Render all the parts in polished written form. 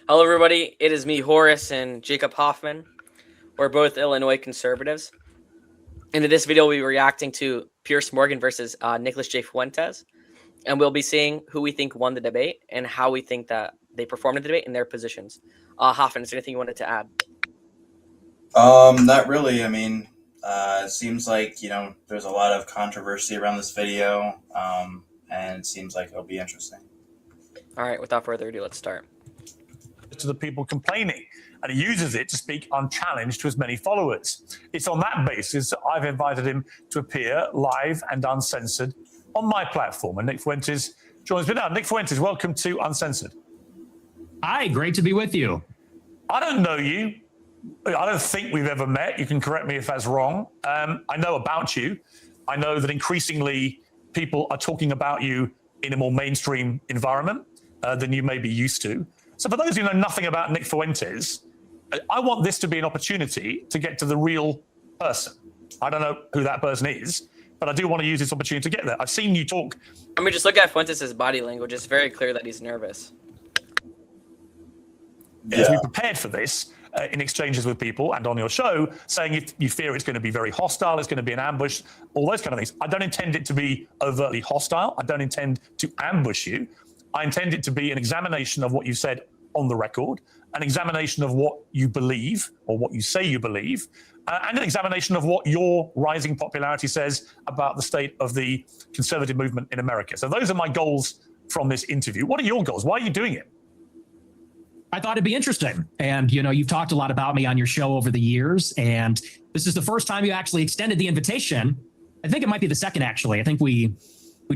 Hello, everybody. It is me, Horace, and Jacob Hoffman. We're both Illinois conservatives. And in this video, we'll be reacting to Piers Morgan versus Nicholas J. Fuentes. And we'll be seeing who we think won the debate and how we think that they performed in the debate and their positions. Hoffman, is there anything you wanted to add? Not really. It seems like, there's a lot of controversy around this video, and it seems like it'll be interesting. All right, without further ado, let's start. To the people complaining, and he uses it to speak unchallenged to as many followers. It's on that basis that I've invited him to appear live and uncensored on my platform. And Nick Fuentes joins me now. Nick Fuentes, welcome to Uncensored. Hi, great to be with you. I don't know you. I don't think we've ever met. You can correct me if that's wrong. I know about you. I know that increasingly people are talking about you in a more mainstream environment than you may be used to. So for those who know nothing about Nick Fuentes, I want this to be an opportunity to get to the real person. I don't know who that person is, but I do want to use this opportunity to get there. I've seen you talk. I mean, just look at Fuentes' body language. It's very clear that he's nervous. As we prepared for this in exchanges with people and on your show, saying if you fear it's going to be very hostile, it's going to be an ambush, all those kind of things. I don't intend it to be overtly hostile. I don't intend to ambush you. I intend it to be an examination of what you said on the record, an examination of what you believe or what you say you believe, and an examination of what your rising popularity says about the state of the conservative movement in America. So those are my goals from this interview. What are your goals? Why are you doing it? I thought it'd be interesting. And, you've talked a lot about me on your show over the years, and this is the first time you actually extended the invitation. I think it might be the second, actually. I think we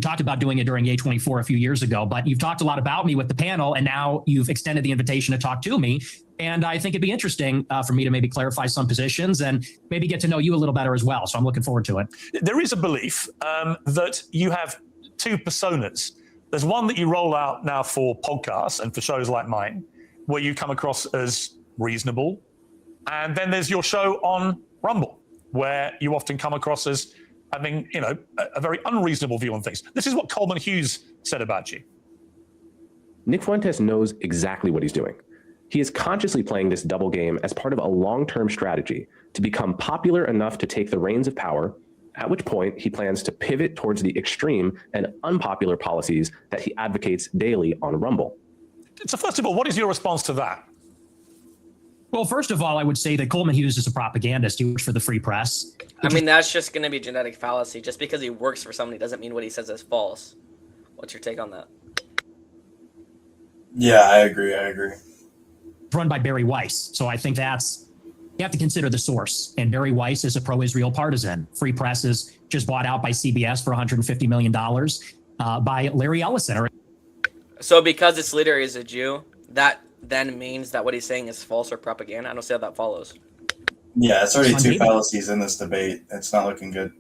talked about doing it during A24 a few years ago, but you've talked a lot about me with the panel, and now you've extended the invitation to talk to me. And I think it'd be interesting for me to maybe clarify some positions and maybe get to know you a little better as well. So I'm looking forward to it. There is a belief that you have two personas. There's one that you roll out now for podcasts and for shows like mine, where you come across as reasonable. And then there's your show on Rumble, where you often come across as having, a very unreasonable view on things. This is what Coleman Hughes said about you. Nick Fuentes knows exactly what he's doing. He is consciously playing this double game as part of a long-term strategy to become popular enough to take the reins of power, at which point he plans to pivot towards the extreme and unpopular policies that he advocates daily on Rumble. So first of all, what is your response to that? Well, first of all, I would say that Coleman Hughes is a propagandist. He works for the Free Press. I mean, that's just going to be genetic fallacy. Just because he works for somebody doesn't mean what he says is false. What's your take on that? Yeah, I agree. Run by Barry Weiss. So I think you have to consider the source. And Barry Weiss is a pro-Israel partisan. Free Press is just bought out by CBS for $150 million by Larry Ellison. So because this leader is a Jew, that then means that what he's saying is false or propaganda? I don't see how that follows. Yeah, it's already two fallacies in this debate. It's not looking good.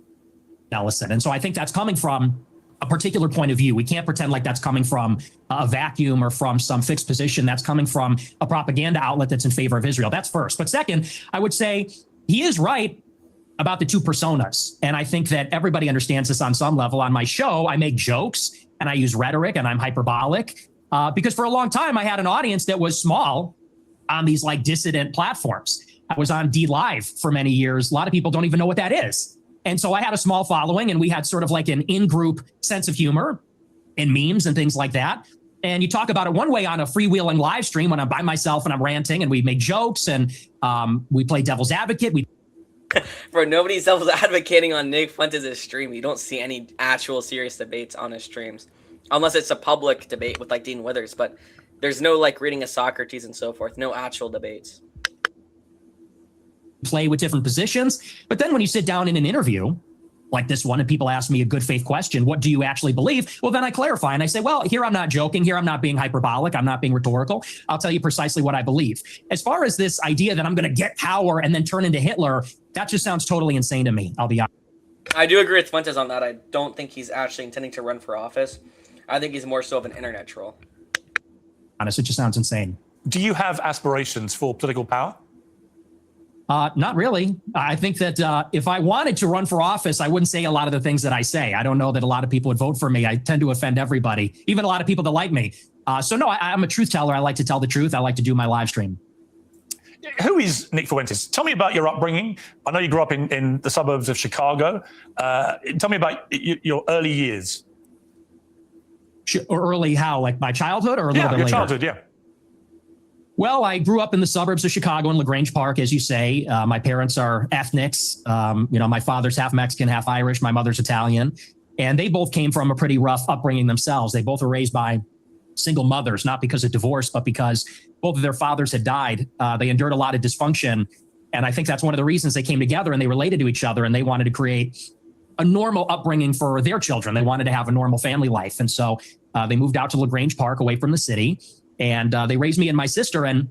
Ellison. And so I think that's coming from a particular point of view. We can't pretend like that's coming from a vacuum or from some fixed position. That's coming from a propaganda outlet that's in favor of Israel. That's first. But second, I would say he is right about the two personas. And I think that everybody understands this on some level. On my show, I make jokes and I use rhetoric and I'm hyperbolic because for a long time, I had an audience that was small on these dissident platforms. I was on D Live for many years. A lot of people don't even know what that is. And so I had a small following and we had sort of like an in-group sense of humor and memes and things like that. And you talk about it one way on a freewheeling live stream when I'm by myself and I'm ranting and we make jokes and we play devil's advocate. Bro, nobody's devil's advocating on Nick Fuentes' stream. You don't see any actual serious debates on his streams. Unless it's a public debate with Dean Withers. But there's no reading of Socrates and so forth. No actual debates. Play with different positions. But then when you sit down in an interview like this one and people ask me a good faith question, what do you actually believe? Well, then I clarify and I say, well, here I'm not joking. Here I'm not being hyperbolic. I'm not being rhetorical. I'll tell you precisely what I believe. As far as this idea that I'm going to get power and then turn into Hitler, that just sounds totally insane to me. I'll be honest. I do agree with Fuentes on that. I don't think he's actually intending to run for office. I think he's more so of an internet troll. Honest, it just sounds insane. Do you have aspirations for political power? Not really. I think that if I wanted to run for office, I wouldn't say a lot of the things that I say. I don't know that a lot of people would vote for me. I tend to offend everybody, even a lot of people that like me. So no, I'm a truth teller. I like to tell the truth. I like to do my live stream. Who is Nick Fuentes? Tell me about your upbringing. I know you grew up in the suburbs of Chicago. Tell me about your early years. Early how? Like my childhood or a little bit your later? Childhood, yeah. Well, I grew up in the suburbs of Chicago in LaGrange Park, as you say. My parents are ethnics. My father's half Mexican, half Irish. My mother's Italian. And they both came from a pretty rough upbringing themselves. They both were raised by single mothers, not because of divorce, but because both of their fathers had died. They endured a lot of dysfunction. And I think that's one of the reasons they came together and they related to each other and they wanted to create a normal upbringing for their children. They wanted to have a normal family life. And so they moved out to LaGrange Park away from the city. And they raised me and my sister and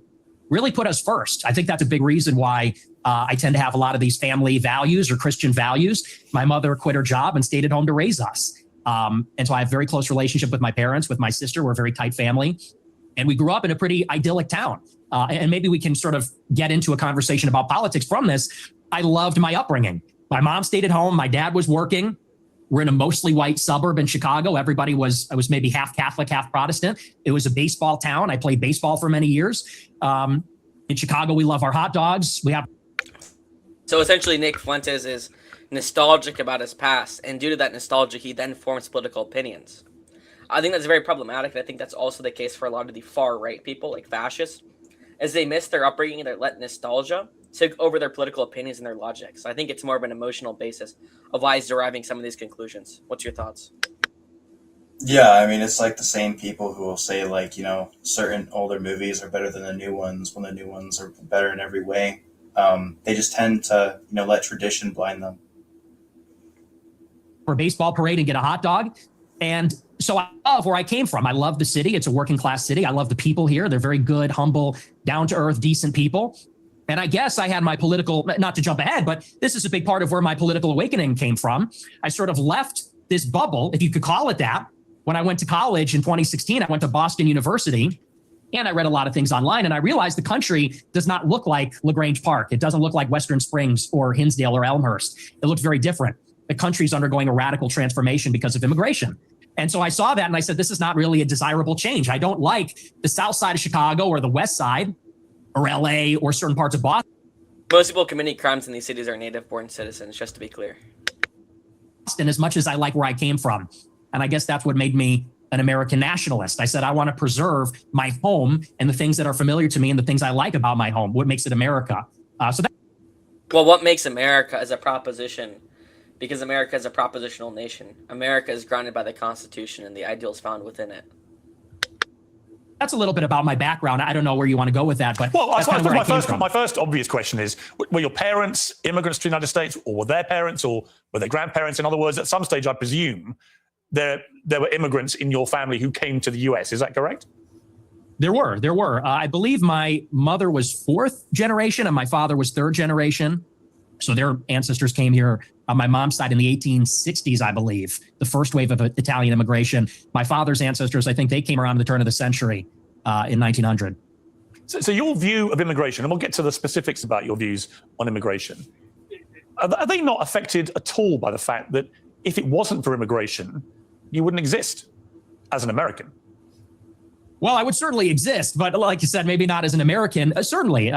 really put us first. I think that's a big reason why I tend to have a lot of these family values or Christian values. My mother quit her job and stayed at home to raise us. And so I have a very close relationship with my parents, with my sister. We're a very tight family. And we grew up in a pretty idyllic town. And maybe we can sort of get into a conversation about politics from this. I loved my upbringing. My mom stayed at home. My dad was working. We're in a mostly white suburb in Chicago. I was maybe half Catholic, half Protestant. It was a baseball town. I played baseball for many years. In Chicago, we love our hot dogs. So essentially, Nick Fuentes is nostalgic about his past, and due to that nostalgia, he then forms political opinions. I think that's very problematic, and I think that's also the case for a lot of the far-right people, like fascists, as they miss their upbringing and they let nostalgia take over their political opinions and their logic. So I think it's more of an emotional basis of why he's deriving some of these conclusions. What's your thoughts? Yeah, I mean, it's like the same people who will say, like, certain older movies are better than the new ones when the new ones are better in every way. They just tend to, let tradition blind them. For a baseball parade and get a hot dog. And so I love where I came from. I love the city. It's a working class city. I love the people here. They're very good, humble, down to earth, decent people. And I guess I had my political, not to jump ahead, but this is a big part of where my political awakening came from. I sort of left this bubble, if you could call it that. When I went to college in 2016, I went to Boston University and I read a lot of things online and I realized the country does not look like LaGrange Park. It doesn't look like Western Springs or Hinsdale or Elmhurst. It looks very different. The country's undergoing a radical transformation because of immigration. And so I saw that and I said, this is not really a desirable change. I don't like the south side of Chicago or the west side or LA or certain parts of Boston. Most people committing crimes in these cities are native-born citizens, just to be clear. As much as I like where I came from. And I guess that's what made me an American nationalist. I said, I want to preserve my home and the things that are familiar to me and the things I like about my home, what makes it America. Well, what makes America as a proposition? Because America is a propositional nation. America is grounded by the Constitution and the ideals found within it. That's a little bit about my background. I don't know where you want to go with that, but well, that's kind of where I came from. My first obvious question is, were your parents immigrants to the United States, or were their parents, or were their grandparents? In other words, at some stage, I presume, there were immigrants in your family who came to the US. Is that correct? There were. I believe my mother was fourth generation and my father was third generation. So their ancestors came here on my mom's side in the 1860s, I believe, the first wave of Italian immigration. My father's ancestors, I think they came around the turn of the century in 1900. So your view of immigration, and we'll get to the specifics about your views on immigration, are they not affected at all by the fact that if it wasn't for immigration, you wouldn't exist as an American? Well, I would certainly exist, but like you said, maybe not as an American. Certainly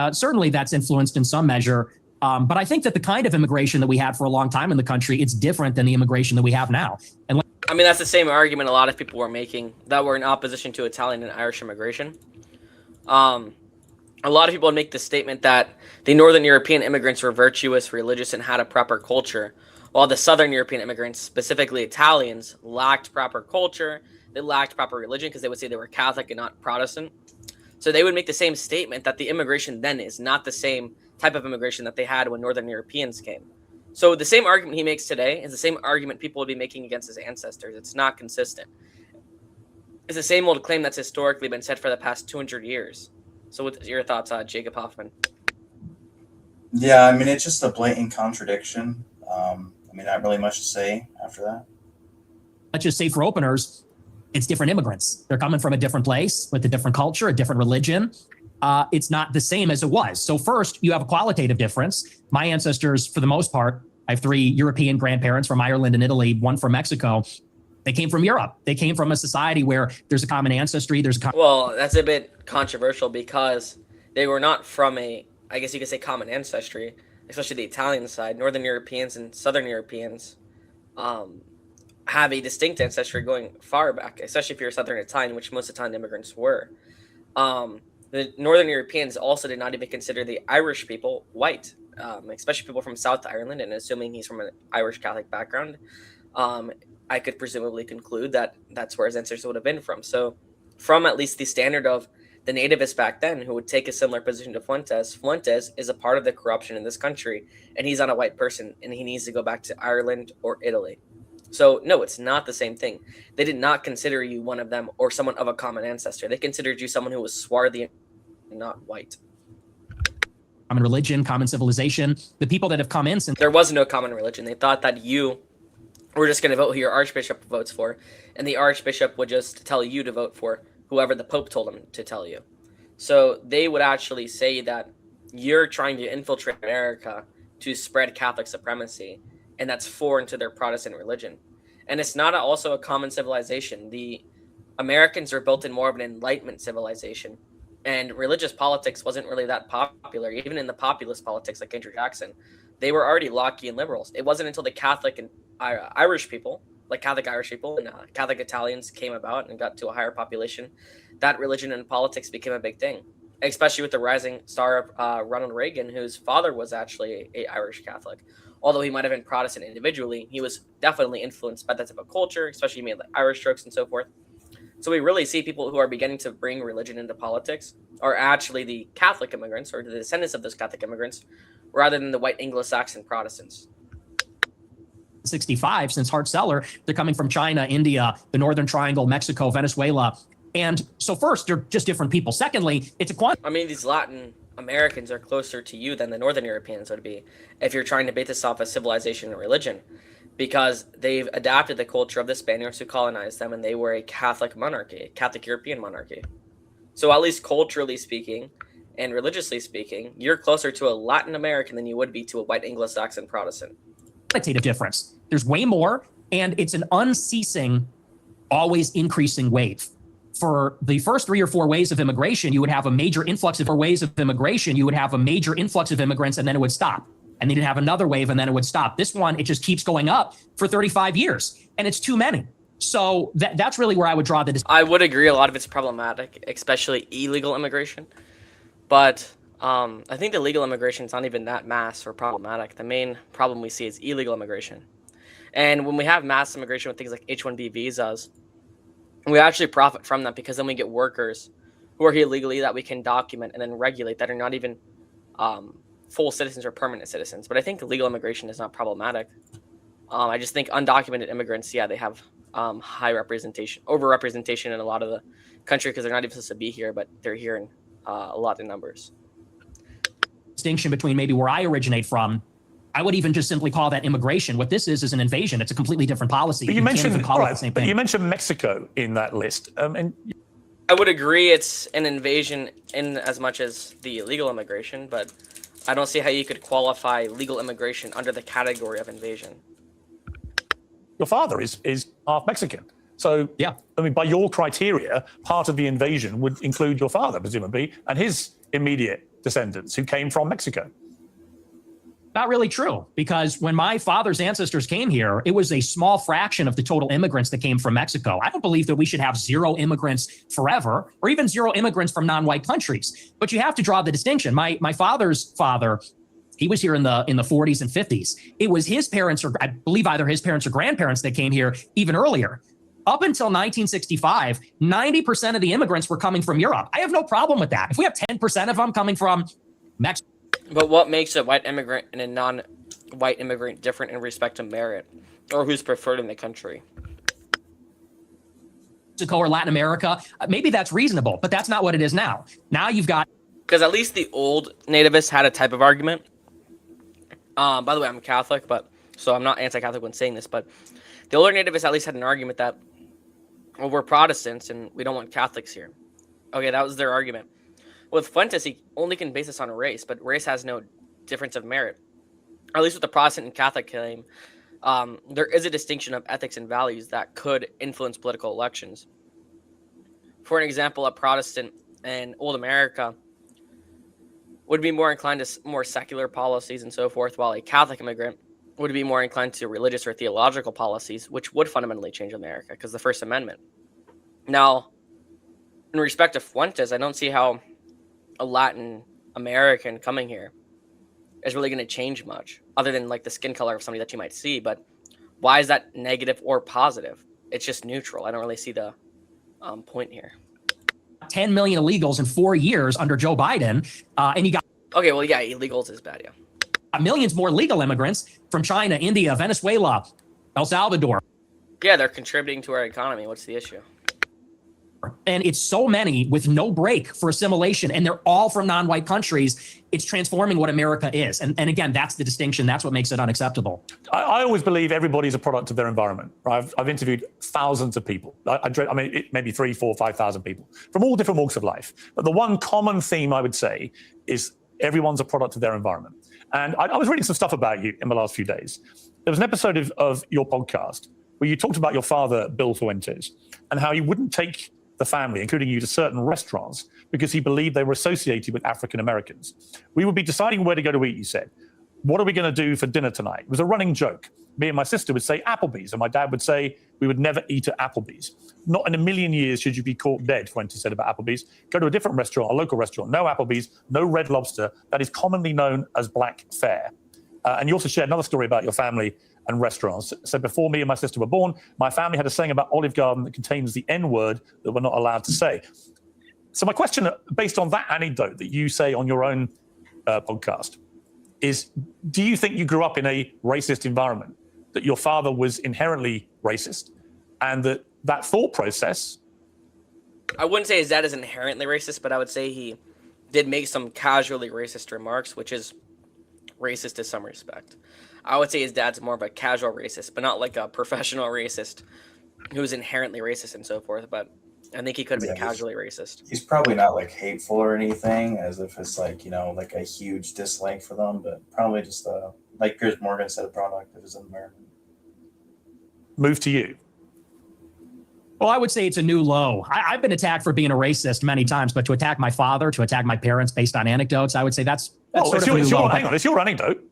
that's influenced in some measure. But I think that the kind of immigration that we had for a long time in the country, it's different than the immigration that we have now. And I mean, that's the same argument a lot of people were making that were in opposition to Italian and Irish immigration. A lot of people would make the statement that the Northern European immigrants were virtuous, religious, and had a proper culture, while the Southern European immigrants, specifically Italians, lacked proper culture. They lacked proper religion because they would say they were Catholic and not Protestant. So they would make the same statement that the immigration then is not the same type of immigration that they had when Northern Europeans came. So the same argument he makes today is the same argument people would be making against his ancestors. It's not consistent. It's the same old claim that's historically been said for the past 200 years. So what's your thoughts, Jacob Hoffman? Yeah, I mean, it's just a blatant contradiction. Not really much to say after that. let's just say for openers, it's different immigrants. They're coming from a different place with a different culture, a different religion. It's not the same as it was. So first, you have a qualitative difference. My ancestors, for the most part, I have 3 European grandparents from Ireland and Italy, 1 from Mexico. They came from Europe. They came from a society where there's a common ancestry. Well, that's a bit controversial because they were not from I guess you could say, common ancestry, especially the Italian side. Northern Europeans and Southern Europeans have a distinct ancestry going far back, especially if you're Southern Italian, which most Italian immigrants were. The Northern Europeans also did not even consider the Irish people white, especially people from South Ireland, and assuming he's from an Irish Catholic background, I could presumably conclude that that's where his ancestors would have been from. So from at least the standard of the nativists back then who would take a similar position to Fuentes is a part of the corruption in this country, and he's not a white person, and he needs to go back to Ireland or Italy. So no, it's not the same thing. They did not consider you one of them or someone of a common ancestor. They considered you someone who was swarthy and not white. Common religion, common civilization. The people that have come in since There was no common religion. They thought that you were just going to vote who your archbishop votes for, and the archbishop would just tell you to vote for whoever the Pope told him to tell you. So they would actually say that you're trying to infiltrate America to spread Catholic supremacy, and that's foreign to their Protestant religion. And it's not also a common civilization. The Americans are built in more of an Enlightenment civilization, and religious politics wasn't really that popular. Even in the populist politics like Andrew Jackson, they were already Lockean liberals. It wasn't until the Catholic and Irish people, like Catholic Irish people and Catholic Italians came about and got to a higher population, that religion and politics became a big thing, especially with the rising star of Ronald Reagan, whose father was actually a Irish Catholic. Although he might have been Protestant individually, he was definitely influenced by that type of culture, especially made like Irish strokes and so forth. So we really see people who are beginning to bring religion into politics are actually the Catholic immigrants or the descendants of those Catholic immigrants, rather than the white Anglo-Saxon Protestants. 65, since Hart-Celler, they're coming from China, India, the Northern Triangle, Mexico, Venezuela. And so first, they're just different people. Secondly, it's a I mean, these Latin Americans are closer to you than the Northern Europeans would be if you're trying to base this off of civilization and religion, because they've adapted the culture of the Spaniards who colonized them, and they were a Catholic monarchy, a Catholic European monarchy. So at least culturally speaking and religiously speaking, you're closer to a Latin American than you would be to a white Anglo-Saxon Protestant. Quantitative difference. There's way more, and it's an unceasing, always increasing wave. For the first 3 or 4 waves of immigration, you would have a major influx of immigrants, and then it would stop. And then you'd have another wave, and then it would stop. This one, it just keeps going up for 35 years, and it's too many. So that's really where I would draw the distinction. I would agree a lot of it's problematic, especially illegal immigration. But I think the legal immigration is not even that mass or problematic. The main problem we see is illegal immigration. And when we have mass immigration with things like H-1B visas, we actually profit from that, because then we get workers who are here legally that we can document and then regulate that are not even full citizens or permanent citizens. But I think legal immigration is not problematic. I just think undocumented immigrants, yeah, they have high representation, overrepresentation in a lot of the country because they're not even supposed to be here, but they're here in a lot of numbers. Distinction between maybe where I originate from, I would even just simply call that immigration. What this is an invasion. It's a completely different policy. But you mentioned, can't even call it the same thing. You mentioned Mexico in that list. And I would agree it's an invasion in as much as the illegal immigration, but I don't see how you could qualify legal immigration under the category of invasion. your father is half Mexican. So, yeah, I mean, by your criteria, part of the invasion would include your father, presumably, and his immediate descendants who came from Mexico. Not really true, because when my father's ancestors came here, it was a small fraction of the total immigrants that came from Mexico. I don't believe that we should have zero immigrants forever, or even zero immigrants from non-white countries. But you have to draw the distinction. My father's father, he was here in the 40s and 50s. It was his parents, or I believe either his parents or grandparents, that came here even earlier. Up until 1965, 90% of the immigrants were coming from Europe. I have no problem with that. If we have 10% of them coming from Mexico. But what makes a white immigrant and a non-white immigrant different in respect to merit, or who's preferred in the country? Mexico or Latin America, maybe that's reasonable, but that's not what it is now. Now you've got... Because at least the old nativists had a type of argument. By the way, I'm Catholic, so I'm not anti-Catholic when saying this, but the older nativists at least had an argument that, well, we're Protestants and we don't want Catholics here. Okay, that was their argument. With Fuentes, he only can base this on race, but race has no difference of merit. Or at least with the Protestant and Catholic claim, there is a distinction of ethics and values that could influence political elections. For an example, a Protestant in old America would be more inclined to more secular policies and so forth, while a Catholic immigrant would be more inclined to religious or theological policies, which would fundamentally change America because the First Amendment. Now, in respect to Fuentes, I don't see how a Latin American coming here is really going to change much, other than like the skin color of somebody that you might see. But why is that negative or positive? It's just neutral. I don't really see the point here. 10 million illegals in 4 years under Joe Biden, and you got Okay, well, yeah, illegals is bad, yeah. millions more legal immigrants from China, India, Venezuela, El Salvador. Yeah, they're contributing to our economy. What's the issue? And it's so many with no break for assimilation, and they're all from non-white countries. It's transforming what America is. And again, that's the distinction. That's what makes it unacceptable. I always believe everybody's a product of their environment. Right? I've interviewed thousands of people. Maybe 3, 4, 5,000 people from all different walks of life. But the one common theme I would say is everyone's a product of their environment. And I was reading some stuff about you in the last few days. There was an episode of your podcast where you talked about your father, Bill Fuentes, and how he wouldn't take the family, including you, to certain restaurants because he believed they were associated with African Americans. We would be deciding where to go to eat, you said. What are we going to do for dinner tonight? It was a running joke. Me and my sister would say Applebee's, and my dad would say we would never eat at Applebee's. Not in a million years should you be caught dead, Fuentes said about Applebee's. Go to a different restaurant, a local restaurant. No Applebee's, no Red Lobster. That is commonly known as black fare. And you also shared another story about your family and restaurants. So before me and my sister were born, my family had a saying about Olive Garden that contains the N-word that we're not allowed to say. So my question, based on that anecdote that you say on your own podcast, is do you think you grew up in a racist environment, that your father was inherently racist, and that thought process? I wouldn't say his dad is inherently racist, but I would say he did make some casually racist remarks, which is racist to some respect. I would say his dad's more of a casual racist, but not like a professional racist who's inherently racist and so forth. But I think he could have been casually racist. He's probably not like hateful or anything, as if it's like, like a huge dislike for them, but probably just like Piers Morgan said, a product of his environment. Move to you. Well, I would say it's a new low. I've been attacked for being a racist many times, but to attack my father, to attack my parents based on anecdotes, I would say that's sort of a new low. Hang on, it's your anecdote.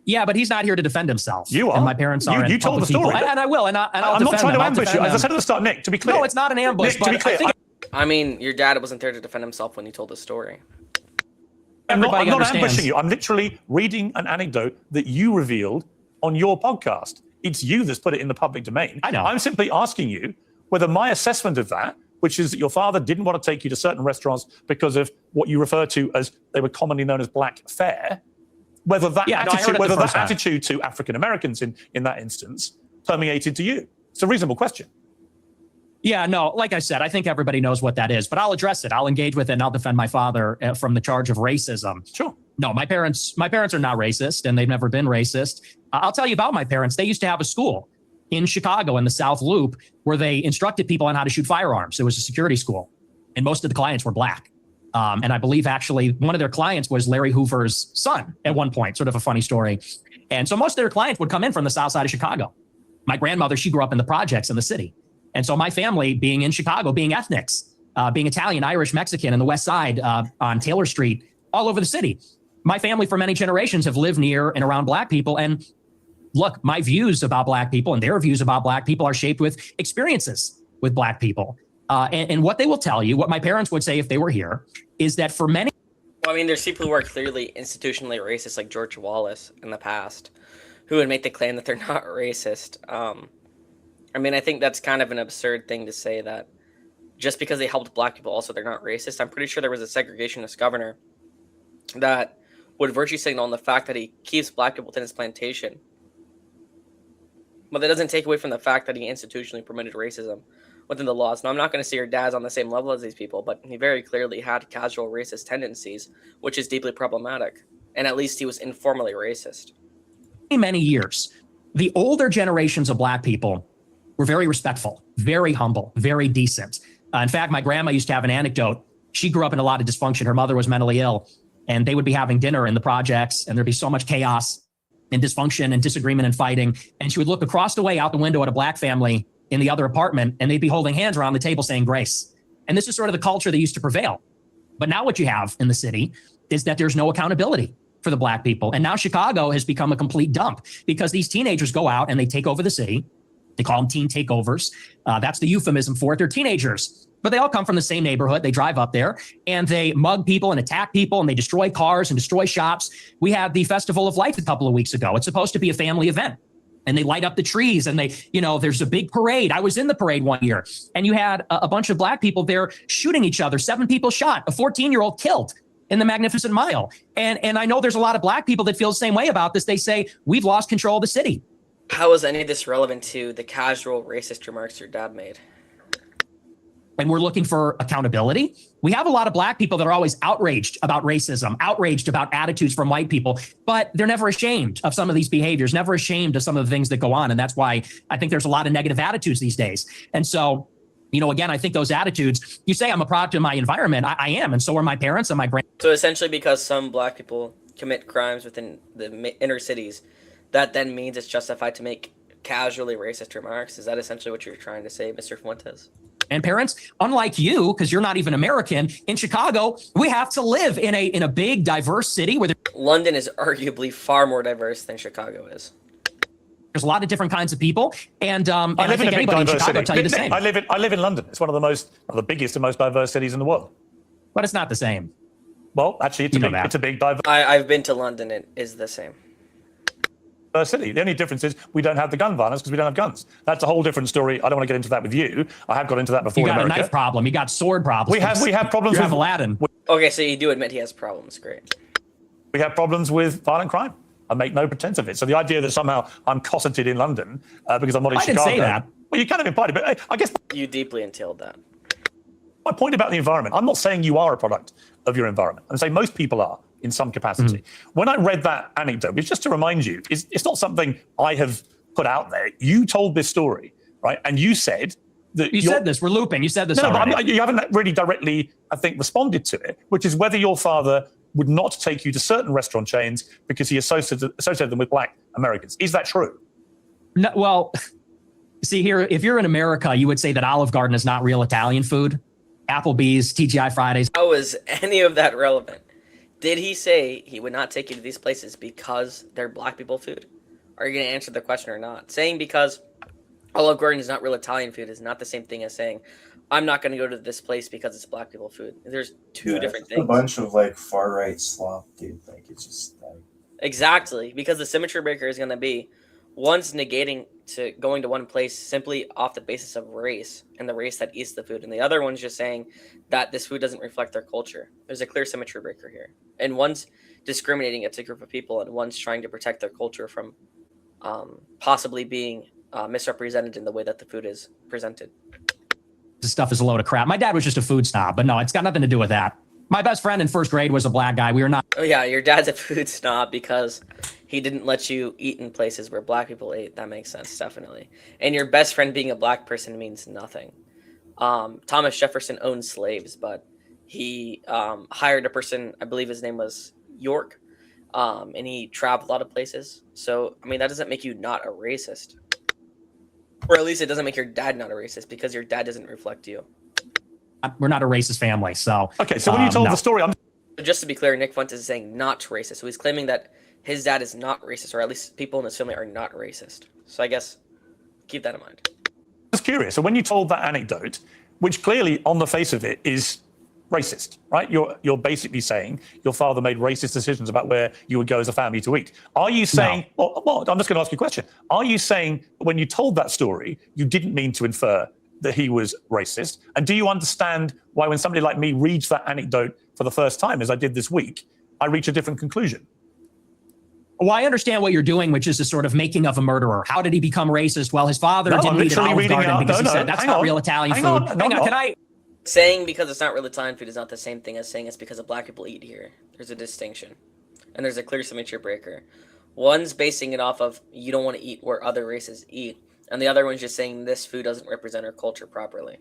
Yeah, but he's not here to defend himself. You are. And my parents are. You told the story. And I will. And I'll I'm not trying to ambush you. As I said at the start, Nick, to be clear. No, it's not an ambush. Nick, to be clear. I mean, your dad wasn't there to defend himself when he told the story. I'm not ambushing you. I'm literally reading an anecdote that you revealed on your podcast. It's you that's put it in the public domain. I know. I'm simply asking you whether my assessment of that, which is that your father didn't want to take you to certain restaurants because of what you refer to as they were commonly known as black fare, whether that attitude to African Americans in that instance permeated to you. It's a reasonable question. Yeah, no, like I said, I think everybody knows what that is, but I'll address it. I'll engage with it, and I'll defend my father from the charge of racism. Sure. No, my parents are not racist, and they've never been racist. I'll tell you about my parents. They used to have a school in Chicago in the South Loop where they instructed people on how to shoot firearms. It was a security school, and most of the clients were black. And I believe actually one of their clients was Larry Hoover's son at one point, sort of a funny story. And so most of their clients would come in from the South side of Chicago. My grandmother, she grew up in the projects in the city. And so my family being in Chicago, being ethnics, being Italian, Irish, Mexican in the West Side on Taylor Street, all over the city. My family for many generations have lived near and around black people. And look, my views about black people and their views about black people are shaped with experiences with black people. And what they will tell you, what my parents would say if they were here, is that for many... Well, I mean, there's people who are clearly institutionally racist, like George Wallace in the past, who would make the claim that they're not racist. I mean, I think that's kind of an absurd thing to say, that just because they helped black people, also they're not racist. I'm pretty sure there was a segregationist governor that would virtue signal on the fact that he keeps black people within his plantation. But that doesn't take away from the fact that he institutionally permitted racism within the laws. Now, I'm not going to say your dad's on the same level as these people, but he very clearly had casual racist tendencies, which is deeply problematic. And at least he was informally racist. Many years, the older generations of black people were very respectful, very humble, very decent. In fact, my grandma used to have an anecdote. She grew up in a lot of dysfunction. Her mother was mentally ill, and they would be having dinner in the projects, and there'd be so much chaos. and dysfunction and disagreement and fighting. And she would look across the way out the window at a black family in the other apartment, and they'd be holding hands around the table saying grace. And this is sort of the culture that used to prevail. But now what you have in the city is that there's no accountability for the black people. And now Chicago has become a complete dump because these teenagers go out and they take over the city. They call them teen takeovers. That's the euphemism for it. They're teenagers, but they all come from the same neighborhood. They drive up there and they mug people and attack people and they destroy cars and destroy shops. We had the Festival of Lights a couple of weeks ago. It's supposed to be a family event. And they light up the trees and they, there's a big parade. I was in the parade one year and you had a bunch of black people there shooting each other. 7 people shot, a 14-year-old killed in the Magnificent Mile. And I know there's a lot of black people that feel the same way about this. They say, we've lost control of the city. How is any of this relevant to the casual racist remarks your dad made? And we're looking for accountability. We have a lot of black people that are always outraged about racism, outraged about attitudes from white people, but they're never ashamed of some of these behaviors, never ashamed of some of the things that go on. And that's why I think there's a lot of negative attitudes these days. And so, again, I think those attitudes, you say I'm a product of my environment. I am. And so are my parents and my grandparents. So essentially, because some black people commit crimes within the inner cities, that then means it's justified to make casually racist remarks. Is that essentially what you're trying to say, Mr. Fuentes? And parents, unlike you, because you're not even American, in Chicago, we have to live in a big, diverse city where London is arguably far more diverse than Chicago is. There's a lot of different kinds of people, and I I think anybody in Chicago will tell you the same. I live in London. It's one of the biggest and most diverse cities in the world. But it's not the same. Well, actually, it's a big diverse I've been to London. It is the same. city. The only difference is we don't have the gun violence because we don't have guns. That's a whole different story. I don't want to get into that with you. I have got into that before. You got in a America. knife problem. You got sword problems. We have problems with Aladdin. Okay, so you do admit he has problems. Great. We have problems with violent crime. I make no pretense of it. So the idea that somehow I'm cosseted in London because I'm not in Chicago. I didn't say that. Well, you kind of implied it, but I guess You deeply entailed that. my point about the environment, I'm not saying you are a product of your environment. I'm saying most people are in some capacity. When I read that anecdote, it's just to remind you, it's not something I have put out there. You told this story, right? And you said that You said this. We're looping. You said this No, already. but you haven't really directly, I think, responded to it, which is whether your father would not take you to certain restaurant chains because he associated them with black Americans. Is that true? No, well, see here, if you're in America, you would say that Olive Garden is not real Italian food. Applebee's, TGI Fridays. How is any of that relevant? Did he say he would not take you to these places because they're black people food? Are you going to answer the question or not? Saying because Olive Garden is not real Italian food is not the same thing as saying I'm not going to go to this place because it's black people food. There's two different things. A bunch of far right slop, dude. It's just Exactly, because the symmetry breaker is going to be one's negating to going to one place simply off the basis of race and the race that eats the food, and the other one's just saying that this food doesn't reflect their culture. There's a clear symmetry breaker here, and one's discriminating against a group of people, and one's trying to protect their culture from possibly being misrepresented in the way that the food is presented. This stuff is a load of crap. My dad was just a food snob, but no, it's got nothing to do with that. My best friend in first grade was a black guy. We were not. Oh yeah, your dad's a food snob because he didn't let you eat in places where black people ate. That makes sense, definitely. And your best friend being a black person means nothing. Thomas Jefferson owned slaves, but he hired a person, I believe his name was York, and he traveled a lot of places. So, I mean, that doesn't make you not a racist. Or at least it doesn't make your dad not a racist because your dad doesn't reflect you. We're not a racist family, so. Okay, so when you told the story, Just to be clear, Nick Fuentes is saying not racist. So he's claiming that his dad is not racist, or at least people in his family are not racist. So I guess keep that in mind. I was curious. So when you told that anecdote, which clearly on the face of it is racist, right? You're basically saying your father made racist decisions about where you would go as a family to eat. Are you saying, well, I'm just going to ask you a question. Are you saying when you told that story, you didn't mean to infer that he was racist? And do you understand why when somebody like me reads that anecdote for the first time, as I did this week, I reach a different conclusion? Well, I understand what you're doing, which is a sort of making of a murderer. How did he become racist? Well, his father didn't eat an Olive Garden because he said that's not real Italian food. Hang on, can I? Saying because it's not real Italian food is not the same thing as saying it's because of black people eat here. There's a distinction. And there's a clear symmetry breaker. One's basing it off of you don't want to eat where other races eat, and the other one's just saying this food doesn't represent our culture properly.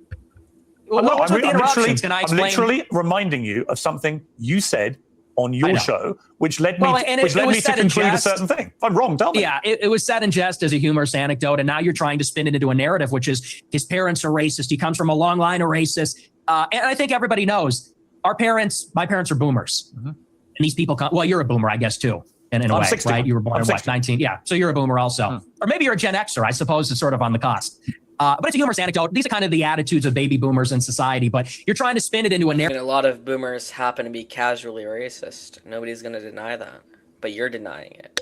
Well, I'm literally reminding you of something you said on your show, which led me to conclude a certain thing. If I'm wrong, tell me. Yeah, it was said in jest as a humorous anecdote, and now you're trying to spin it into a narrative, which is his parents are racist. He comes from a long line of racists. And I think everybody knows my parents are boomers. Mm-hmm. And these people come, well, you're a boomer, I guess, too. In a way, 60. right? You were born in what, 19? Yeah, so you're a boomer also. Or maybe you're a Gen Xer, I suppose, it's sort of on the cusp. But it's a humorous anecdote. These are kind of the attitudes of baby boomers in society, but you're trying to spin it into a narrative. A lot of boomers happen to be casually racist. Nobody's going to deny that, but you're denying it.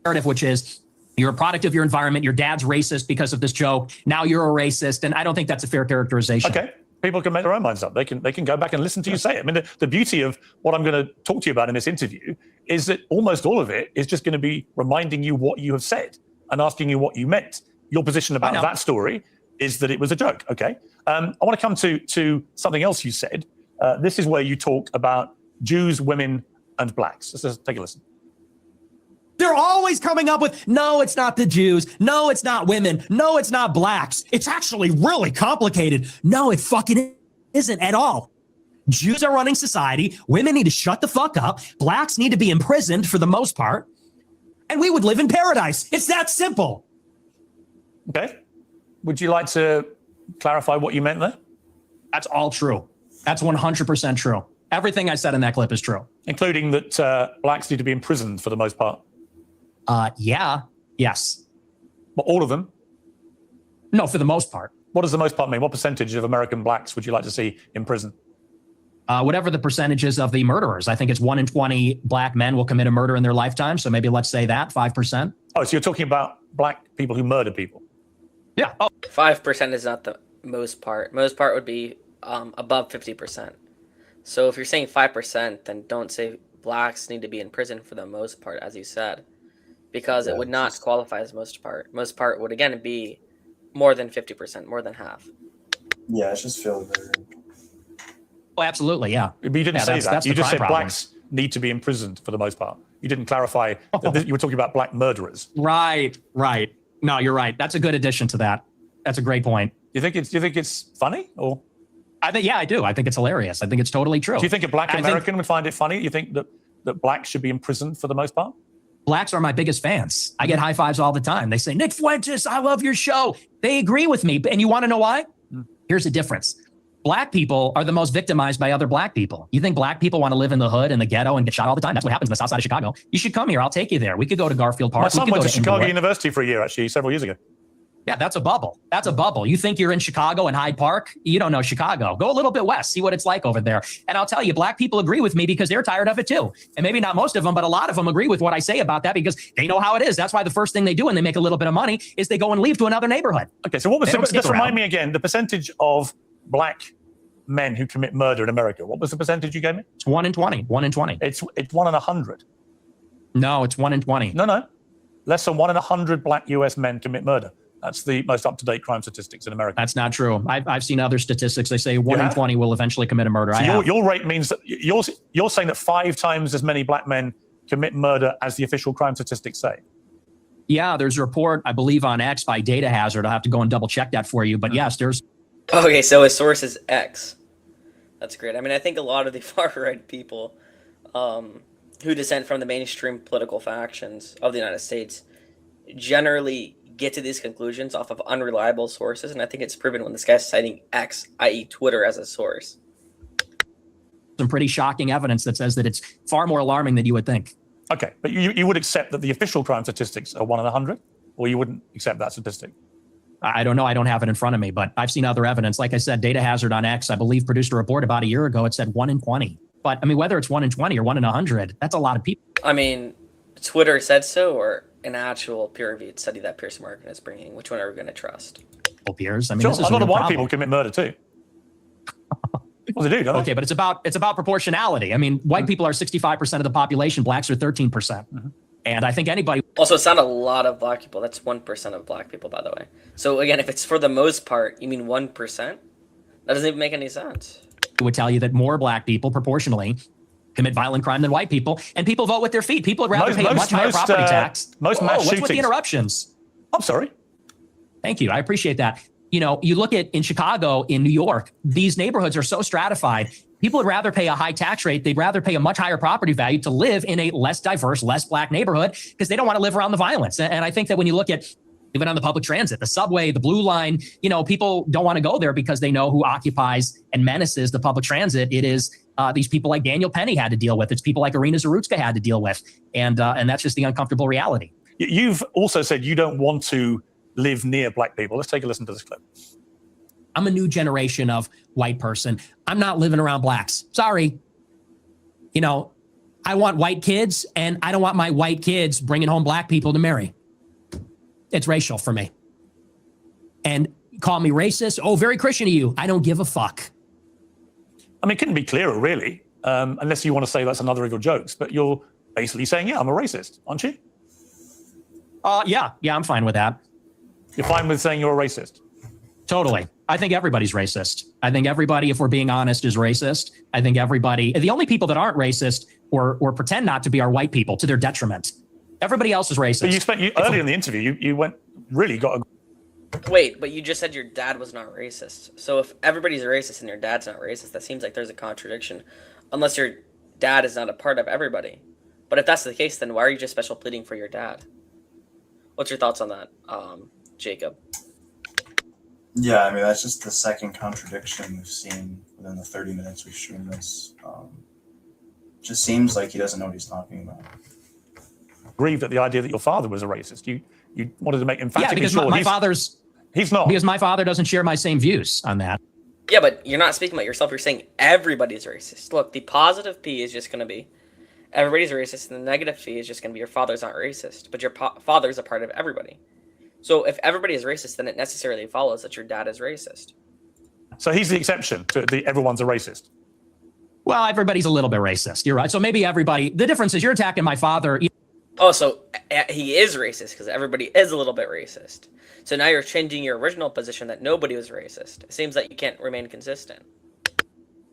Narrative, which is you're a product of your environment. Your dad's racist because of this joke. Now you're a racist, and I don't think that's a fair characterization. Okay, people can make their own minds up. They can go back and listen to you say it. I mean, the beauty of what I'm going to talk to you about in this interview is that almost all of it is just going to be reminding you what you have said and asking you what you meant. Your position about that story is that it was a joke. Okay. I want to come to something else you said. This is where you talk about Jews, women, and blacks. Let's just take a listen. They're always coming up with, no, it's not the Jews. No, it's not women. No, it's not blacks. It's actually really complicated. No, it fucking isn't at all. Jews are running society. Women need to shut the fuck up. Blacks need to be imprisoned for the most part. And we would live in paradise. It's that simple. Okay. Would you like to clarify what you meant there? That's all true. That's 100% true. Everything I said in that clip is true. Including that blacks need to be imprisoned for the most part? Yeah. Yes. But all of them? No, for the most part. What does the most part mean? What percentage of American blacks would you like to see in prison? Whatever the percentages of the murderers. I think it's 1 in 20 black men will commit a murder in their lifetime. So maybe let's say that, 5%. Oh, so you're talking about black people who murder people? Yeah. Oh. 5% is not the most part. Most part would be above 50%. So if you're saying 5%, then don't say blacks need to be in prison for the most part, as you said, because it would not qualify as most part. Most part would, again, be more than 50%, more than half. Yeah, it's just feeling better. Oh, absolutely, yeah. But you didn't say that. You just said blacks need to be imprisoned for the most part. You didn't clarify that you were talking about black murderers. Right. No, you're right. That's a good addition to that. That's a great point. You think it's funny, or? I do. I think it's hilarious. I think it's totally true. Do you think a black American would find it funny? You think that blacks should be imprisoned for the most part? Blacks are my biggest fans. I get high fives all the time. They say, Nick Fuentes, I love your show. They agree with me. And you want to know why? Here's the difference. Black people are the most victimized by other black people. You think black people want to live in the hood and the ghetto and get shot all the time? That's what happens in the south side of Chicago. You should come here. I'll take you there. We could go to Garfield Park. My son went to Chicago University for a year, actually, several years ago. Yeah, that's a bubble. That's a bubble. You think you're in Chicago and Hyde Park? You don't know Chicago. Go a little bit west, see what it's like over there. And I'll tell you, black people agree with me because they're tired of it too. And maybe not most of them, but a lot of them agree with what I say about that because they know how it is. That's why the first thing they do when they make a little bit of money is they go and leave to another neighborhood. Okay, so what was just remind me again, the percentage of black men who commit murder in America. What was the percentage you gave me? It's 1 in 20. 1 in 20. It's 1 in 100. No, it's 1 in 20. No. Less than 1 in 100 black US men commit murder. That's the most up-to-date crime statistics in America. That's not true. I've seen other statistics. They say 1 in 20 will eventually commit a murder. So your rate means that you're saying that 5 times as many black men commit murder as the official crime statistics say. Yeah, there's a report, I believe, on X by Data Hazard. I'll have to go and double check that for you. But yes, there's. Okay, so his source is X. That's great. I mean, I think a lot of the far-right people who dissent from the mainstream political factions of the United States generally get to these conclusions off of unreliable sources, and I think it's proven when this guy's citing X, i.e. Twitter, as a source. Some pretty shocking evidence that says that it's far more alarming than you would think. Okay, but you would accept that the official crime statistics are 1 in 100, or you wouldn't accept that statistic? I don't know. I don't have it in front of me, but I've seen other evidence. Like I said, Data Hazard on X, I believe, produced a report about a year ago. It said 1 in 20. But I mean, whether it's 1 in 20 or 1 in 100, that's a lot of people. I mean, Twitter said so, or an actual peer-reviewed study that Piers Morgan is bringing? Which one are we going to trust? Well, Piers, I mean, sure, this is a lot of white problem. people commit murder too. Well, they do, don't okay, they? but it's about proportionality. I mean, white people are 65% of the population. Blacks are 13%. Mm-hmm. And I think anybody... Also, it's not a lot of black people. That's 1% of black people, by the way. So again, if it's for the most part, you mean 1%? That doesn't even make any sense. would tell you that more black people proportionally commit violent crime than white people, and people vote with their feet. People would rather pay a much higher property tax. Most mass shootings. What's with the interruptions? I'm sorry. Thank you. I appreciate that. You know, you look at in Chicago, in New York, these neighborhoods are so stratified. People would rather pay a high tax rate. They'd rather pay a much higher property value to live in a less diverse, less black neighborhood because they don't want to live around the violence. And I think that when you look at even on the public transit, the subway, the blue line, people don't want to go there because they know who occupies and menaces the public transit. It is these people like Daniel Penny had to deal with. It's people like Irina Zarutska had to deal with. And that's just the uncomfortable reality. You've also said you don't want to live near black people. Let's take a listen to this clip. I'm a new generation of white person. I'm not living around blacks. Sorry. I want white kids, and I don't want my white kids bringing home black people to marry. It's racial for me. And call me racist. Oh, very Christian of you. I don't give a fuck. I mean, it couldn't be clearer, really, unless you want to say that's another of your jokes. But you're basically saying, yeah, I'm a racist, aren't you? Yeah, I'm fine with that. You're fine with saying you're a racist? Totally. I think everybody's racist. I think everybody, if we're being honest, is racist. I think everybody, the only people that aren't racist or pretend not to be are white people to their detriment. Everybody else is racist. But earlier in the interview, you went really got a... Wait, but you just said your dad was not racist. So if everybody's racist and your dad's not racist, that seems like there's a contradiction. Unless your dad is not a part of everybody. But if that's the case, then why are you just special pleading for your dad? What's your thoughts on that, Jacob? Yeah, I mean, that's just the second contradiction we've seen within the 30 minutes we've shown this. Just seems like he doesn't know what he's talking about. Grieved at the idea that your father was a racist. You wanted to make emphatically because sure my father's... He's not. Because my father doesn't share my same views on that. Yeah, but you're not speaking about yourself. You're saying everybody's racist. Look, the positive P is just going to be everybody's racist, and the negative P is just going to be your father's not racist, but your father's a part of everybody. So if everybody is racist, then it necessarily follows that your dad is racist. So he's the exception to the everyone's a racist. Well, everybody's a little bit racist. You're right. So maybe everybody... The difference is you're attacking my father... Oh, so he is racist because everybody is a little bit racist. So now you're changing your original position that nobody was racist. It seems like you can't remain consistent.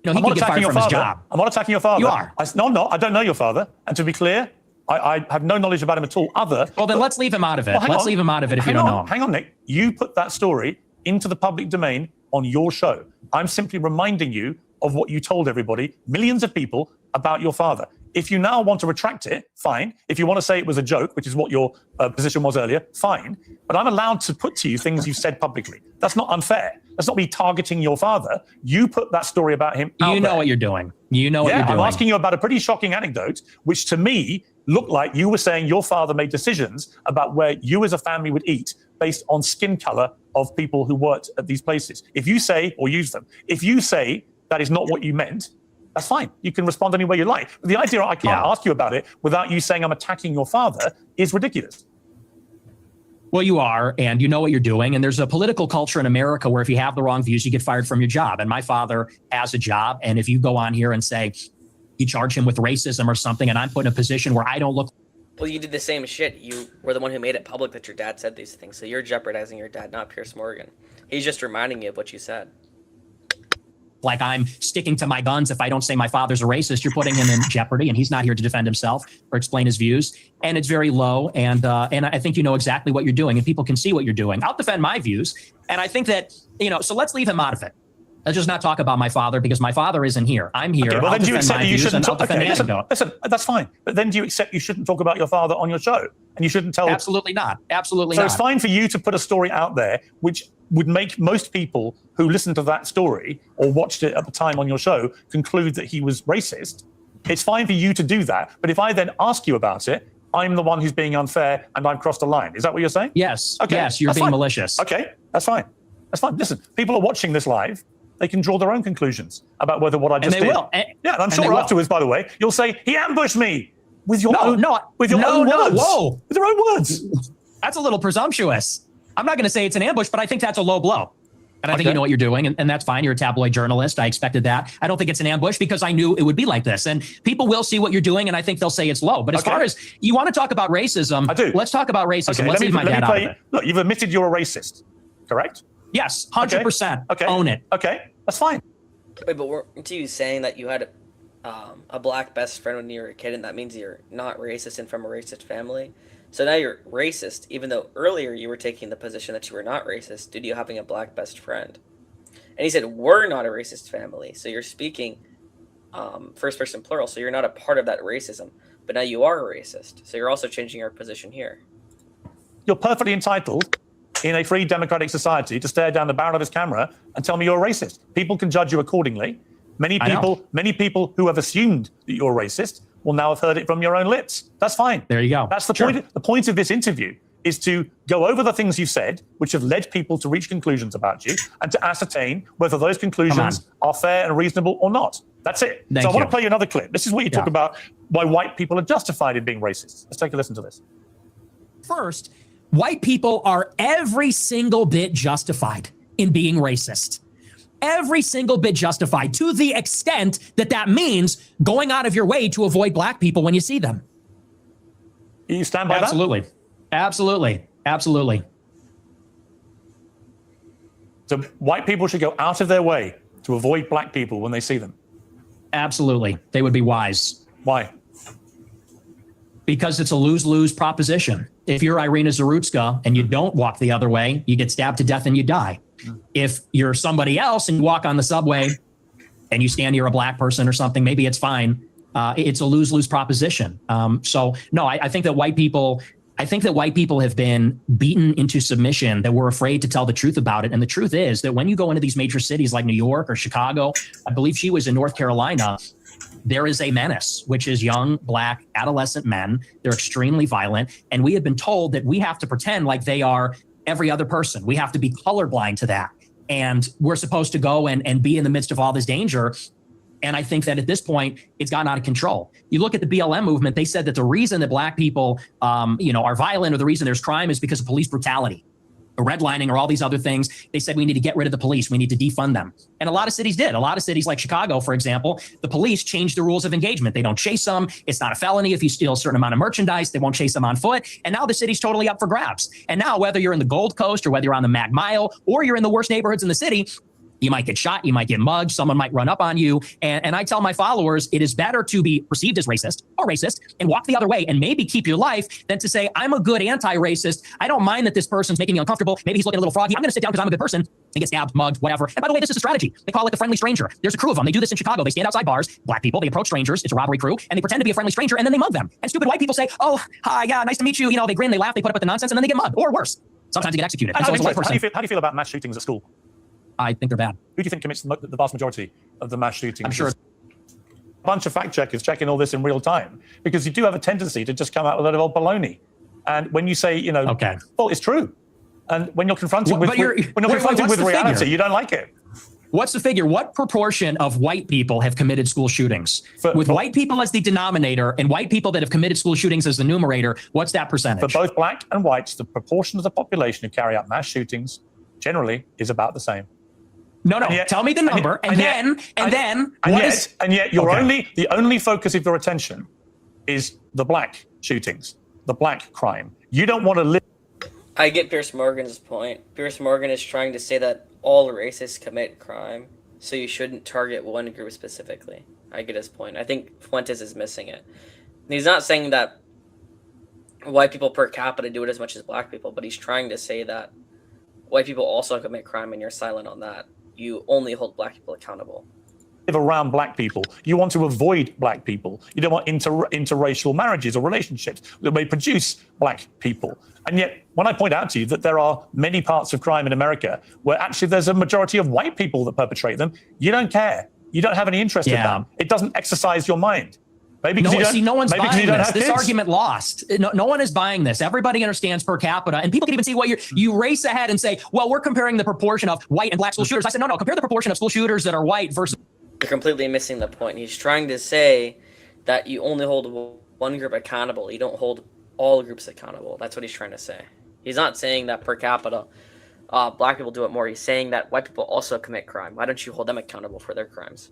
He can get fired from his job. I'm not attacking your father. You are. No, I'm not. I don't know your father. And to be clear, I have no knowledge about him at all. Well, then let's leave him out of it. Let's leave him out of it if you don't know him. Hang on, Nick. You put that story into the public domain on your show. I'm simply reminding you of what you told everybody, millions of people, about your father. If you now want to retract it, fine. If you want to say it was a joke, which is what your position was earlier, fine. But I'm allowed to put to you things you've said publicly. That's not unfair. That's not me targeting your father. You put that story about him out You know there. what you're doing. You know what you're doing. I'm asking you about a pretty shocking anecdote, which to me looked like you were saying your father made decisions about where you as a family would eat based on skin color of people who worked at these places. If you say, or use them, if you say that is not what you meant, that's fine. You can respond any way you like. But the idea I can't ask you about it without you saying I'm attacking your father is ridiculous. Well, you are, and you know what you're doing. And there's a political culture in America where if you have the wrong views, you get fired from your job. And my father has a job. And if you go on here and say you charge him with racism or something, and I'm put in a position where I don't look... Well, you did the same shit. You were the one who made it public that your dad said these things. So you're jeopardizing your dad, not Piers Morgan. He's just reminding you of what you said. Like I'm sticking to my guns. If I don't say my father's a racist, you're putting him in jeopardy, and he's not here to defend himself or explain his views. And it's very low. And I think you know exactly what you're doing, and people can see what you're doing. I'll defend my views. And I think that, so let's leave him out of it. Let's just not talk about my father because my father isn't here. I'm here. Okay, well, then do you accept you shouldn't talk? Okay, listen, that's fine. But then do you accept you shouldn't talk about your father on your show? And you shouldn't tell... Absolutely not. Absolutely not. So not. it's fine for you to put a story out there which would make most people who listened to that story or watched it at the time on your show conclude that he was racist. It's fine for you to do that. But if I then ask you about it, I'm the one who's being unfair and I've crossed a line. Is that what you're saying? Yes. Okay. Yes, you're being malicious. Okay, that's fine. That's fine. Listen, people are watching this live. They can draw their own conclusions about whether what I just did. And they will. Yeah, and I'm sure afterwards, by the way, you'll say, he ambushed me with your own words. With your own words. That's a little presumptuous. I'm not going to say it's an ambush, but I think that's a low blow. And I think you know what you're doing, and that's fine. You're a tabloid journalist. I expected that. I don't think it's an ambush because I knew it would be like this. And people will see what you're doing, and I think they'll say it's low. But as far as you want to talk about racism, I do. Let's talk about racism. Let's leave my dad out of it. Look, you've admitted you're a racist, correct? Yes, 100%. Okay. Own it. Okay, that's fine. Wait, but weren't you saying that you had a black best friend when you were a kid, and that means you're not racist and from a racist family? So now you're racist, even though earlier you were taking the position that you were not racist due to you having a black best friend. And he said, we're not a racist family. So you're speaking first person plural, so you're not a part of that racism. But now you are a racist, so you're also changing your position here. You're perfectly entitled in a free democratic society to stare down the barrel of his camera and tell me you're a racist. People can judge you accordingly. Many people who have assumed that you're racist will now have heard it from your own lips. That's fine. There you go. That's the point. The point of this interview is to go over the things you've said, which have led people to reach conclusions about you, and to ascertain whether those conclusions are fair and reasonable or not. That's it. So I want to play you another clip. This is what you talk about why white people are justified in being racist. Let's take a listen to this. First, white people are every single bit justified in being racist. Every single bit justified, to the extent that that means going out of your way to avoid black people when you see them. You stand by that? Absolutely. So white people should go out of their way to avoid black people when they see them. Absolutely. They would be wise. Why? Because it's a lose-lose proposition. If you're Irina Zarutska and you don't walk the other way, you get stabbed to death and you die. If you're somebody else and you walk on the subway and you stand near a black person or something, maybe it's fine. It's a lose-lose proposition. So no, I think that white people have been beaten into submission, that we're afraid to tell the truth about it. And the truth is that when you go into these major cities like New York or Chicago, I believe she was in North Carolina, there is a menace, which is young, black, adolescent men. They're extremely violent. And we have been told that we have to pretend like they are every other person. We have to be colorblind to that. And we're supposed to go and be in the midst of all this danger. And I think that at this point, it's gotten out of control. You look at the BLM movement, they said that the reason that black people, are violent, or the reason there's crime, is because of police brutality, or redlining, or all these other things. They said we need to get rid of the police. We need to defund them. And a lot of cities did. A lot of cities like Chicago, for example, the police changed the rules of engagement. They don't chase them. It's not a felony if you steal a certain amount of merchandise. They won't chase them on foot. And now the city's totally up for grabs. And now whether you're in the Gold Coast, or whether you're on the Mag Mile, or you're in the worst neighborhoods in the city, you might get shot, you might get mugged, someone might run up on you. And I tell my followers, it is better to be perceived as racist and walk the other way and maybe keep your life, than to say, I'm a good anti-racist. I don't mind that this person's making me uncomfortable. Maybe he's looking a little froggy. I'm going to sit down because I'm a good person, and get stabbed, mugged, whatever. And by the way, this is a strategy. They call it the friendly stranger. There's a crew of them. They do this in Chicago. They stand outside bars, black people, they approach strangers. It's a robbery crew, and they pretend to be a friendly stranger, and then they mug them. And stupid white people say, oh, hi, yeah, nice to meet you. You know, they grin, they laugh, they put up with the nonsense, and then they get mugged, or worse. Sometimes they get executed. And so as a white person, how do you feel about mass shootings at school? I think they're bad. Who do you think commits the vast majority of the mass shootings? I'm sure. A bunch of fact checkers checking all this in real time, because you do have a tendency to just come out with a lot of old baloney. And when you say, well, it's true. And when you're confronted with reality, you don't like it. What's the figure? What proportion of white people have committed school shootings? With white people as the denominator and white people that have committed school shootings as the numerator, what's that percentage? For both black and whites, the proportion of the population who carry out mass shootings generally is about the same. No. Tell me the number, and then the only focus of your attention is the black shootings, the black crime. You don't want to live. I get Piers Morgan's point. Piers Morgan is trying to say that all racists commit crime, so you shouldn't target one group specifically. I get his point. I think Fuentes is missing it. He's not saying that white people per capita do it as much as black people, but he's trying to say that white people also commit crime, and you're silent on that. You only hold black people accountable. Live around black people. You want to avoid black people. You don't want interracial marriages or relationships that may produce black people. And yet, when I point out to you that there are many parts of crime in America where actually there's a majority of white people that perpetrate them, you don't care. You don't have any interest in that. It doesn't exercise your mind. Maybe because no one's buying this. This kids. Argument lost. No one is buying this. Everybody understands per capita, and people can even see what you race ahead and say, well, we're comparing the proportion of white and black school shooters. I said, no, compare the proportion of school shooters that are white versus. You're completely missing the point. He's trying to say that you only hold one group accountable. You don't hold all groups accountable. That's what he's trying to say. He's not saying that per capita, black people do it more. He's saying that white people also commit crime. Why don't you hold them accountable for their crimes?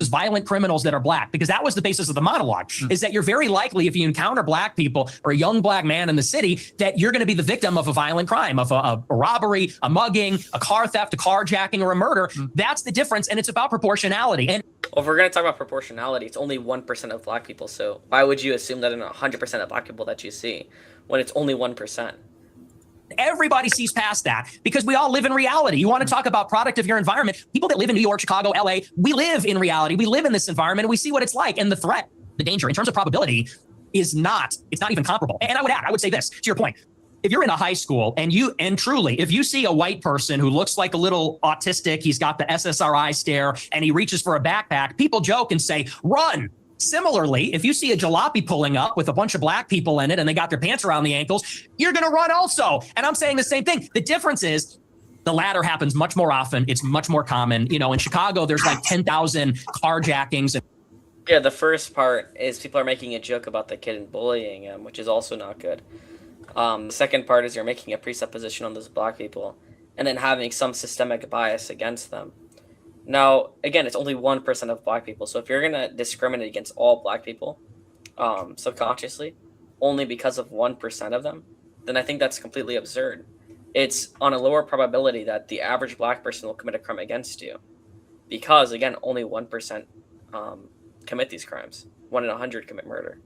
Violent criminals that are black, because that was the basis of the monologue, is that you're very likely, if you encounter black people or a young black man in the city, that you're going to be the victim of a violent crime, of a robbery, a mugging, a car theft, a carjacking, or a murder. That's the difference, and it's about proportionality. And well, if we're going to talk about proportionality, it's only 1% of black people. So why would you assume that in 100% of black people that you see, when it's only 1%? Everybody sees past that because we all live in reality. You want to talk about product of your environment? People that live in New York, Chicago, LA, we live in reality. We live in this environment and we see what it's like. And the threat, the danger in terms of probability it's not even comparable. And I would say this to your point. If you're in a high school and truly, if you see a white person who looks like a little autistic, he's got the SSRI stare and he reaches for a backpack, people joke and say, run. Similarly, if you see a jalopy pulling up with a bunch of black people in it and they got their pants around the ankles, you're going to run also. And I'm saying the same thing. The difference is the latter happens much more often. It's much more common. You know, in Chicago, there's like 10,000 carjackings. Yeah, the first part is people are making a joke about the kid and bullying him, which is also not good. The second part is you're making a presupposition on those black people and then having some systemic bias against them. Now, again, it's only 1% of black people. So if you're going to discriminate against all black people subconsciously, only because of 1% of them, then I think that's completely absurd. It's on a lower probability that the average black person will commit a crime against you because, again, only 1% commit these crimes. 1 in 100 commit murder.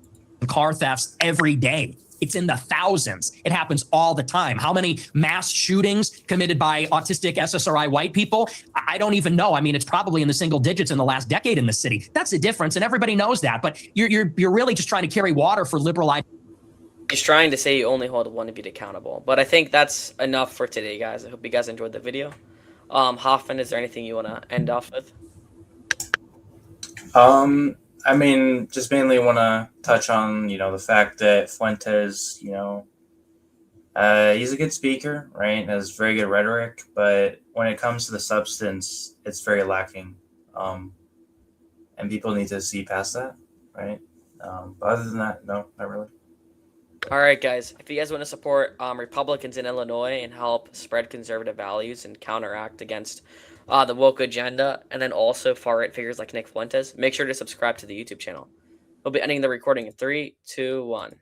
Car thefts every day. It's in the thousands. It happens all the time. How many mass shootings committed by autistic SSRI white people? I don't even know. I mean, it's probably in the single digits in the last decade in the city. That's the difference, and everybody knows that. But you're really just trying to carry water for liberal ideas. He's trying to say you only hold one to be accountable. But I think that's enough for today, guys. I hope you guys enjoyed the video. Hoffman, is there anything you want to end off with? I mean, just mainly want to touch on, the fact that Fuentes, he's a good speaker, right? Has very good rhetoric, but when it comes to the substance, it's very lacking. And people need to see past that, right? But other than that, no, not really. All right, guys. If you guys want to support Republicans in Illinois and help spread conservative values and counteract against the woke agenda, and then also far-right figures like Nick Fuentes, make sure to subscribe to the YouTube channel. We'll be ending the recording in 3, 2, 1.